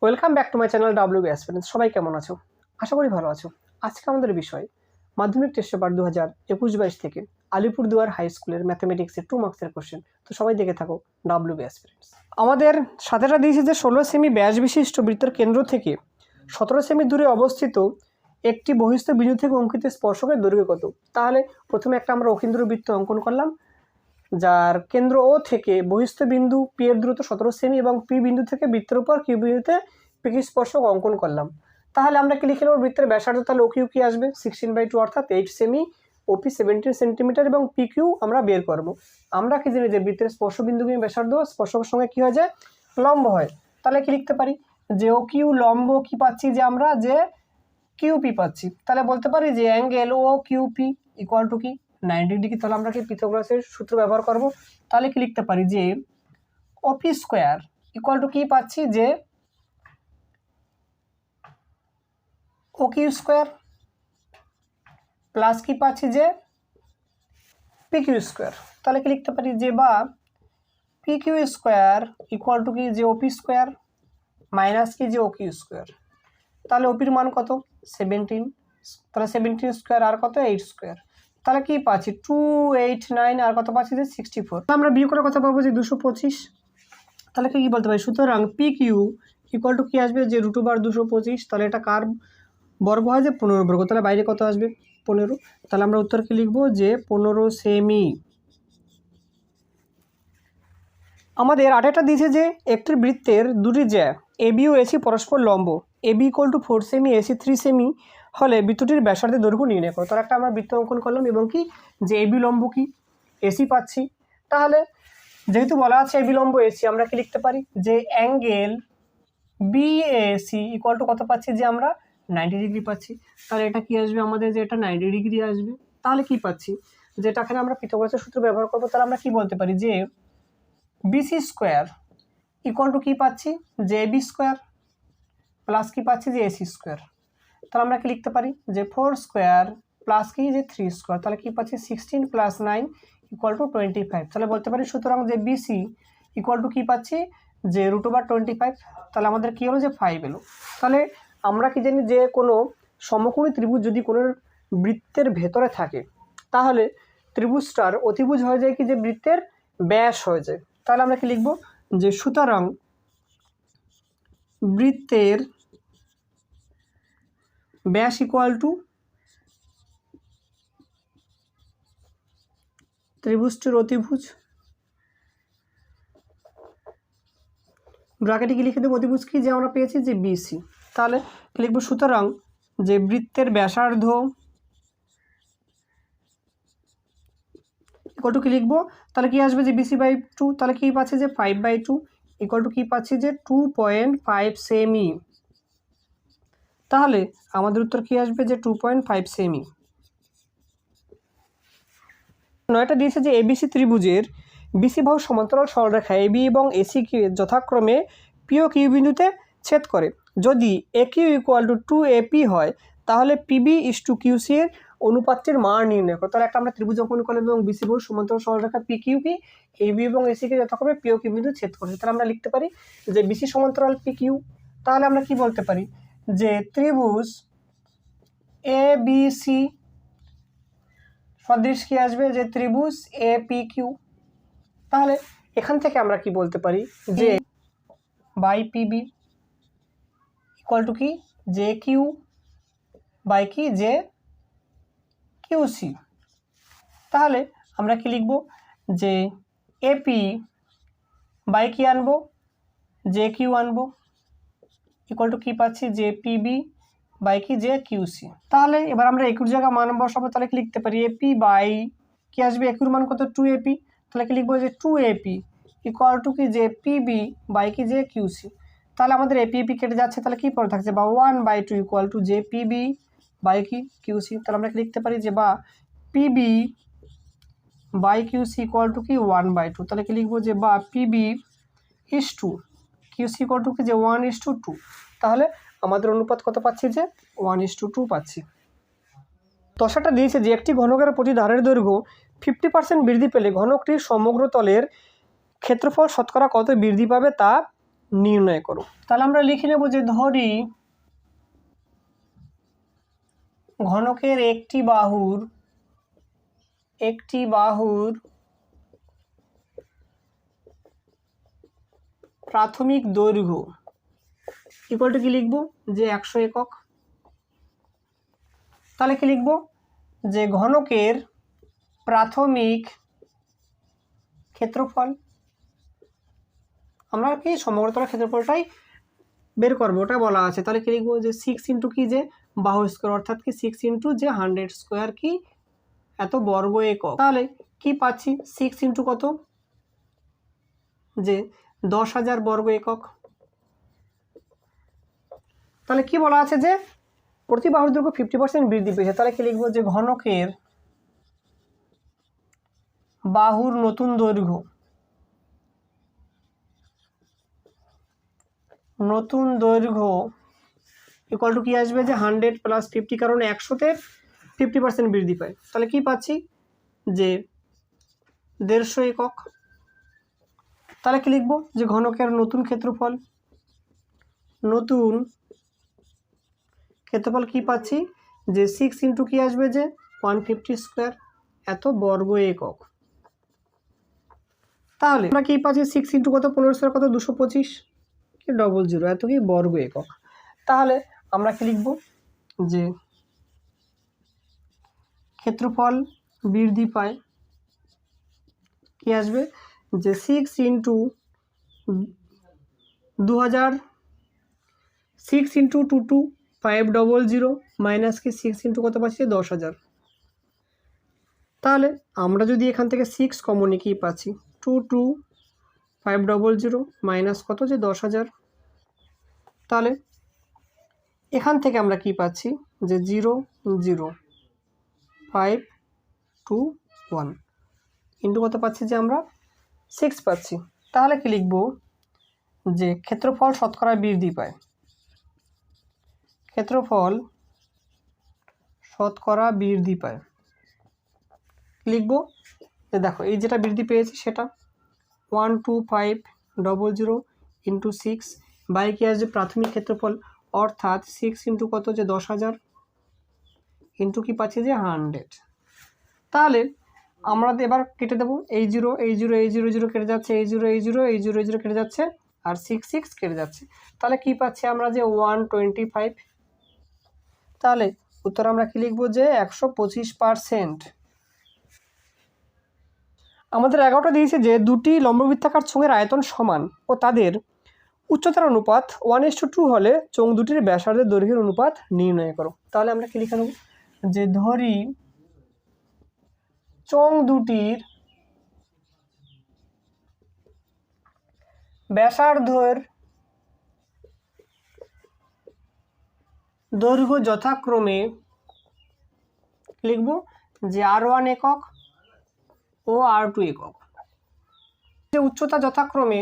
Welcome back to my channel WB aspirants. সবাই কেমন আছো? আশা করি ভালো আছো। আজকে আমাদের বিষয় মাধ্যমিক টেস্ট পেপার 2021-22 থেকে আলিপুরদুয়ার হাই স্কুলের ম্যাথমেটিক্সের 2 মার্কসের কোশ্চেন। তো সবাই দেখে থাকো ডাব্লিউবি অ্যাসপিরেন্টস। আমাদের সাথেটা দিয়েছে যে 16 সেমি ব্যাস বিশিষ্ট বৃত্তের কেন্দ্র থেকে 17 সেমি দূরে অবস্থিত একটি বহিস্থ বিন্দু থেকে অঙ্কিত স্পর্শকের দৈর্ঘ্য কত। তাহলে প্রথমে একটা আমরা অকেন্দ্র বৃত্ত অঙ্কন করলাম, যার কেন্দ্র ও থেকে বহিস্থ বিন্দু পি এর দূরত্ব 17 সেমি এবং পি বিন্দু থেকে বৃত্তের উপর কিউ বিন্দুতে পিকি স্পর্শক অঙ্কন করলাম। তাহলে আমরা কি লিখে নেব? বৃত্তের ব্যাসার্ধ তাহলে ও কিউ কি আসবে 16/2 অর্থাৎ 8 সেমি, ওপি 17 সেন্টিমিটার এবং পি কিউ আমরা বের করব। আমরা কি জানি যে বৃত্তের স্পর্শবিন্দু ব্যাসার্ধ স্পর্শকের সঙ্গে কি হয় যায়? লম্ব হয়। তাহলে কি লিখতে পারি যে ও কিউ লম্ব কি পাচ্ছি যে আমরা যে কিউপি পাচ্ছি। তাহলে বলতে পারি যে angle O QP equal to কি 90 ডিগ্রি। তাহলে আমরা কি পিথাগোরাসের সূত্র ব্যবহার করব। তাহলে কি লিখতে পারি যে ওপি স্কোয়ার ইকুয়াল টু কি পাচ্ছি যে ও কিউ স্কোয়ার প্লাস কি পাচ্ছি যে পি কিউ স্কোয়ার। তাহলে কি লিখতে পারি যে বা P Q square equal to কি যে ওপি স্কোয়ার মাইনাস কি যে ও কিউ স্কোয়ার। তাহলে ওপির মান কত? 17। তাহলে 17 স্কোয়ার আর কত 8 স্কোয়ার। তাহলে কি পাচ্ছি 289 আর কত পাচ্ছি যে 64। আমরা বিয়োগ করে কত পাবো যে 225। তাহলে কি বলতে পারি? সুতরাং পি কিউ ইকুয়াল টু কি আসবে যে √225। তাহলে এটা কার বর্গ হয় যে 15 বর্গ। তাহলে বাইরে কত আসবে 15। তাহলে আমরা উত্তর কি লিখবো যে 15 সেমি। আমাদের আরেকটা দিয়েছে যে একটি বৃত্তের দুটি জ্যা এবি ও এসি পরস্পর লম্ব, এবি ইকুয়াল টু 4 সেমি, এসি 3 সেমি হলে বৃত্তটির ব্যাসার্ধের দৈর্ঘ্য নির্ণয় করো। তার একটা আমরা বৃত্ত অঙ্কন করলাম এবং কি যে এবি লম্ব কি এসি পাচ্ছি। তাহলে যেহেতু বলা আছে এবি লম্ব এসি, আমরা কি লিখতে পারি যে অ্যাঙ্গেল বিএসি ইকুয়াল টু কত পাচ্ছি যে আমরা 90 ডিগ্রি পাচ্ছি। তাহলে এটা কি আসবে আমাদের যে এটা 90 ডিগ্রি আসবে। তাহলে কি পাচ্ছি যেটা এখানে আমরা পিথাগোরাসের সূত্র ব্যবহার করবো। তাহলে আমরা কি বলতে পারি যে বিসি স্কোয়ার ইকুয়াল টু কী পাচ্ছি যে এবি স্কোয়ার প্লাস কি পাচ্ছি যে এসি স্কোয়ার। তাহলে আমরা কি লিখতে পারি যে 4 স্কোয়ার প্লাস কি যে 3 স্কোয়ার। তাহলে কি পাচ্ছি 16 + 9 ইকুয়াল টু 25। তাহলে বলতে পারি সুতরাং যে বিসি ইকুয়াল টু কী পাচ্ছি যে √25। তাহলে আমাদের কী হলো যে 5 এলো। তাহলে আমরা কি জানি যে কোনো সমকোণী ত্রিভুজ যদি কোনো বৃত্তের ভেতরে থাকে তাহলে ত্রিভুজটার অতিভুজ হয়ে যায় কি যে বৃত্তের ব্যাস হয়ে যায়। তাহলে আমরা কি লিখব যে সুতরাং বৃত্তের ব্যাস ইকুয়াল টু ত্রিভুজটির অতিভুজ, ব্র্যাকেটে কি লিখে দেবো অতিভুজ কি যে আমরা পেয়েছি যে বিসি। তাহলে লিখব সুতরাং যে বৃত্তের ব্যাসার্ধ ইকুয়াল টু কি লিখবো তাহলে কি আসবে যে BC/2। তাহলে কি পাচ্ছি যে 5/2 ইকুয়াল টু কি পাচ্ছি যে 2.5 সেমি। তাহলে আমাদের উত্তর কি আসবে যে 2.5 সেমি। 9টা দিয়েছে যে এবিসি ত্রিভুজের বিসি বাহু সমান্তরাল সরলরেখা এবি এবং এসি কে যথাক্রমে পি ও কিউ বিন্দুতে ছেদ করে। যদি এ কিউ ইকুয়াল টু 2AP হয় তাহলে পিবি ইস টু কিউসি এর অনুপাতটির মান নির্ণয় করো। তাহলে একটা আমরা ত্রিভুজ অঙ্কন করলাম এবং বিসি বাহু সমান্তরাল সরলরেখা পি কিউ কি এবি এবং এসি কে যথাক্রমে পি ও কিউ বিন্দু ছেদ করছে। তাহলে আমরা লিখতে পারি যে বিসি সমান্তরাল পি কিউ। তাহলে আমরা কি বলতে পারি যে ত্রিভুজ এ বি সি সদৃশ কি আসবে যে ত্রিভুজ এ পি কিউ। তাহলে এখান থেকে আমরা কি বলতে পারি যে বাই পিবি ইকুয়াল টু কি জে কিউ বাই কি জে কিউসি। তাহলে আমরা কি লিখব যে এপি বাই কি আনবো জে কিউ আনবো ইকুয়াল টু কি পাচ্ছি যে পিবি বাই কি জে কিউসি। তাহলে এবার আমরা একুর জায়গা মান বসাবো। তাহলে কি লিখতে পারি এপি বাই কি আসবে একুর মান কত 2AP। তাহলে কি লিখবো যে 2AP ইকুয়াল টু কি যে পিবি বাই কি যে কিউসি। তাহলে আমাদের এপি কেটে যাচ্ছে। তাহলে কি পরে থাকছে বা 1/2 ইকুয়াল টু যে পিবি বাই কি কিউসি। তাহলে আমরা কি লিখতে পারি যে বা PB by QC equal to কি 1/2। তাহলে কি লিখবো যে বা PB is to QC equal to কি যে 1:2। তাহলে আমাদের অনুপাত কত পাচ্ছি যে 1:2 পাচ্ছি। 10টা দিয়েছে যে একটি ঘনকের প্রতি ধারের দৈর্ঘ্য 50% বৃদ্ধি পেলে ঘনকটির সমগ্র তলের ক্ষেত্রফল শতকরা কত বৃদ্ধি পাবে তা নির্ণয় করো। তাহলে আমরা লিখে নেব যে ধরি ঘনকের একটি বাহুর প্রাথমিক দৈর্ঘ্য ইকুয়াল টু কি লিখব যে 100 একক। তাহলে কি লিখব যে ঘনকের প্রাথমিক ক্ষেত্রফল, আমরা কি সমগ্রতলের ক্ষেত্রফলটাই বের করবো, ওটা বলা আছে। তাহলে কি লিখবো যে 6 ইন্টু কি যে বাহু স্কোয়ার, অর্থাৎ কি 6 ইন্টু যে 100 স্কোয়ার কি এত বর্গ একক। তাহলে কি পাচ্ছি 6 ইন্টু কত যে 10,000 বর্গ একক। তাহলে কি বলা আছে যে প্রতি বাহুর দৈর্ঘ্য 50% বৃদ্ধি পেয়েছে। তাহলে কি লিখবো যে ঘনকের বাহুর নতুন দৈর্ঘ্য ইকুয়াল টু কি আসবে যে 100 প্লাস 50, কারণ 100-তে 50% বৃদ্ধি পায়। তাহলে কি পাচ্ছি যে 150 একক। তাহলে কি লিখবো যে ঘনকের নতুন ক্ষেত্রফল কি পাচ্ছি যে 6 ইন্টু কি আসবে যে 150 স্কোয়ার এত বর্গ একক। তাহলে আমরা কি পাচ্ছি 6 ইন্টু কত 15 স্কোয়ার কত 225 কি 00 এত কি বর্গ একক। তাহলে আমরা কি লিখব যে ক্ষেত্রফল বৃদ্ধি পায় কি আসবে যে 6 ইন্টু 2000 6 ইন্টু 22500 মাইনাস কি 6 ইন্টু কত পাচ্ছি 10,000। তাহলে আমরা যদি এখান থেকে 6 কমন কি পাচ্ছি 22500 মাইনাস কত যে 10,000। তাহলে এখান থেকে আমরা কি পাচ্ছি যে 00521 ইন্টু কত পাচ্ছি যে আমরা 6 পাচ্ছি। তাহলে কি লিখব যে ক্ষেত্রফল শতকরা বৃদ্ধি পায়, লিখব যে দেখো এই যেটা বৃদ্ধি পেয়েছি সেটা 12500 ইন্টু 6 বাই কি আসবে প্রাথমিক ক্ষেত্রফল, অর্থাৎ 6 ইন্টু কত যে 10,000 ইন্টু কি পাচ্ছি যে 100। তাহলে আমরা এবার কেটে দেবো এই 0 কেটে যাচ্ছে, এই 0 কেটে যাচ্ছে, আর 6 কেটে যাচ্ছে। তাহলে কি পাচ্ছি আমরা যে 125। তাহলে উত্তর আমরা কি লিখবো যে 125%। আমাদের 11টা দিয়েছে যে দুটি লম্ববৃত্তাকার চোঙের আয়তন সমান ও তাদের উচ্চতার অনুপাত 1:2 হলে চোঙ দুটির ব্যাসার্ধের দৈর্ঘ্যের অনুপাত নির্ণয় করো। তাহলে আমরা কি লিখে নেব যে ধরি চোঙ দুটির ব্যাসার্ধের দৈর্ঘ্য যথাক্রমে লিখব যে R1 একক ও R2 একক, যে উচ্চতা যথাক্রমে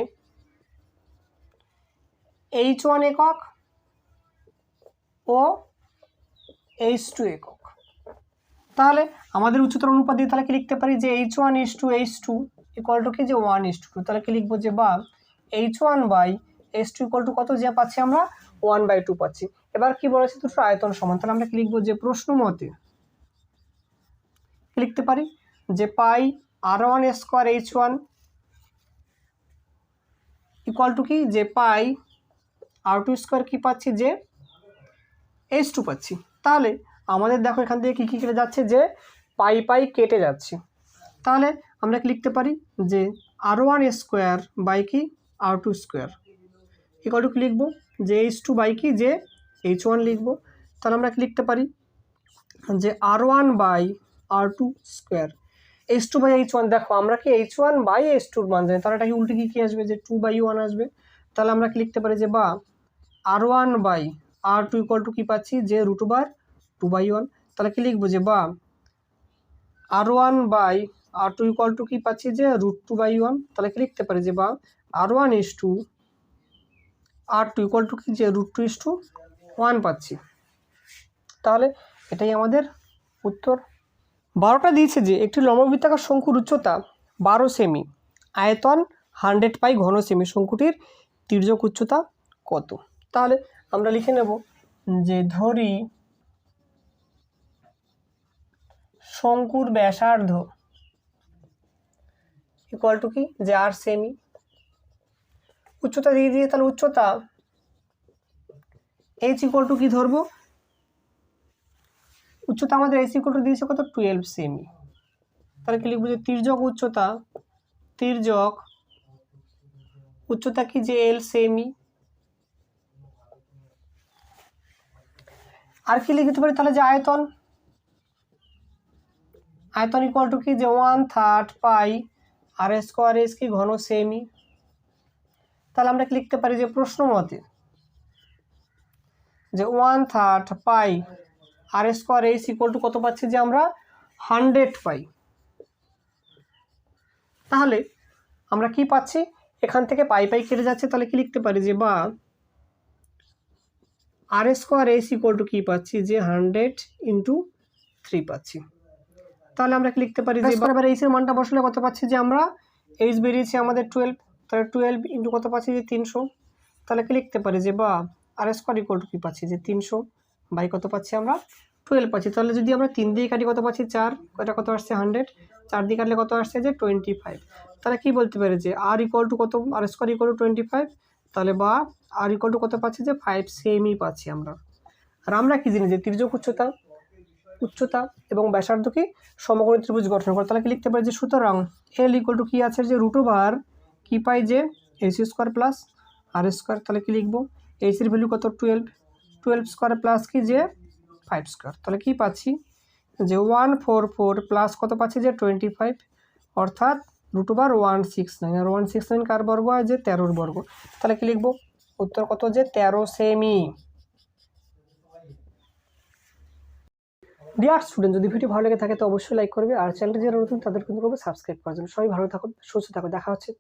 H1 একক ও H2 একক। তাহলে আমাদের উচ্চতার অনুপাত দিয়ে তাহলে কি লিখতে পারি যে H1:H2 ইকুয়াল টু কি যে 1:2। তাহলে কি লিখবো যে বা H1/H2 ইকুয়াল টু কত যে পাচ্ছি আমরা 1/2 পাচ্ছি। এবার কি বলেছে দুটো আয়তন সমান, তাহলে আমরা কি লিখবো যে প্রশ্ন মতে লিখতে পারি যে পাই R1 square H1 equal to কি যে পাই R2 স্কোয়ার কি পাচ্ছি যে H2 পাচ্ছি। তাহলে আমাদের দেখো এখান থেকে কী কেটে যাচ্ছে যে পাই কেটে যাচ্ছে। তাহলে আমরা কি লিখতে পারি যে R1 স্কোয়ার বাই কি R2 স্কোয়ার ইকুয়াল টু কি লিখবো যে H2 বাই কি যে H1 লিখবো। তাহলে আমরা কি লিখতে পারি যে R1/R2 স্কোয়ার H2/H1। দেখো আমরা কি H1/H2 মান জানি, তাহলে এটা কি উল্টে কি আসবে যে 2/1 আসবে। তাহলে আমরা কি লিখতে পারি যে বা R1/R2 ইকুয়াল টু কি পাচ্ছি যে √2/1। তাহলে কি লিখবো যে বা R1/R2 ইকুয়াল টু কি পাচ্ছি যে √2/1। তাহলে কি লিখতে পারি যে বা R1:R2 ইকুয়াল টু কি যে √2:1 পাচ্ছি। তাহলে এটাই আমাদের উত্তর। 12টা দিয়েছে যে একটি লম্ববৃত্তাকার শঙ্কুর উচ্চতা 12 সেমি, আয়তন 100 পাই ঘন সেমি, শঙ্কুটির তির্যক উচ্চতা কত। তাহলে আমরা লিখে নেব যে ধরি শঙ্কুর ব্যাসার্ধ ইকুয়াল টু কি, যে 8 সেমি। উচ্চতা দিয়ে দিয়ে তাহলে উচ্চতা h ইকুয়াল টু কি ধরবো, উচ্চতা আমাদের h ইকুয়াল টু দিয়েছে কত, 12 সেমি। তাহলে কি লিখবো, যে তির্যক উচ্চতা কি, যে l সেমি। আর কি লিখতে পারি তাহলে, যে আয়তন ইকুয়াল টু কি, যে 1/3 পাই আর স্কোয়ার এস কি ঘন সেমি। তাহলে আমরা কি লিখতে পারি, যে প্রশ্ন মতে যে 1/3 পাই আর স্কোয়ার এস ইকুয়াল টু কত পাচ্ছি, যে আমরা 100 পাই। তাহলে আমরা কি পাচ্ছি, এখান থেকে পাই কেটে যাচ্ছে, তাহলে কি লিখতে পারি, যে বা আর স্কোয়ার এস ইকুয়াল টু কি পাচ্ছি, যে 100 ইন্টু 3 পাচ্ছি। তাহলে আমরা কি লিখতে পারি, যে এবার এইচ এর মানটা বসলে কত পাচ্ছি, যে আমরা এইচ বেরিয়েছে আমাদের 12, তাহলে 12 ইন্টু কত পাচ্ছি, যে 300। তাহলে কি লিখতে পারি, যে বা আর স্কোয়ার ইকুয়াল টু কি পাচ্ছি, যে 300 বাই কত পাচ্ছি, আমরা 12 পাচ্ছি। তাহলে যদি আমরা 3 দিয়ে কাটি কত পাচ্ছি, 4, এটা কত আসছে 100, 4 দিয়ে কাটলে কত আসছে, যে 25। তাহলে কি বলতে পারি, যে আর ইকুয়াল টু কত, আর স্কোয়ার ইকুয়াল টু 25। তাহলে বা আর ইকুয়াল টু কত পাচ্ছি, যে 5 সেমি পাচ্ছি আমরা। আর আমরা কি জানি, যে তির্যক উচ্চতা এবং ব্যাসার্ধ কি সমকোণী ত্রিভুজ গঠন করে। তাহলে কি লিখতে পারি, যে সুতরাং এল ইকুয়াল টু কি আছে, যে রুট ওভার কি পাই, যে এসি স্কোয়ার প্লাস আর স্কোয়ার। তাহলে কি লিখবো, এসির ভ্যালু কত, 12 স্কোয়ার প্লাস কি, যে 5 স্কোয়ার। তাহলে কি পাচ্ছি, যে 144 প্লাস কত পাচ্ছি, যে 25, অর্থাৎ রুট ওভার 169। আর 169 কার বর্গ হয়, যে 13 বর্গ। তাহলে কি লিখবো, উত্তর কত, যে 13 সেমি। ডিয়ার স্টুডেন্ট, যদি ভিডিও ভালো লেগে থাকে তো অবশ্যই লাইক করবে, আর চ্যানেলটি যারা নতুন তাদের কিন্তু সাবস্ক্রাইব করার জন্য। সবাই ভালো থাকুন, সুস্থ থাকুন, দেখা হচ্ছে।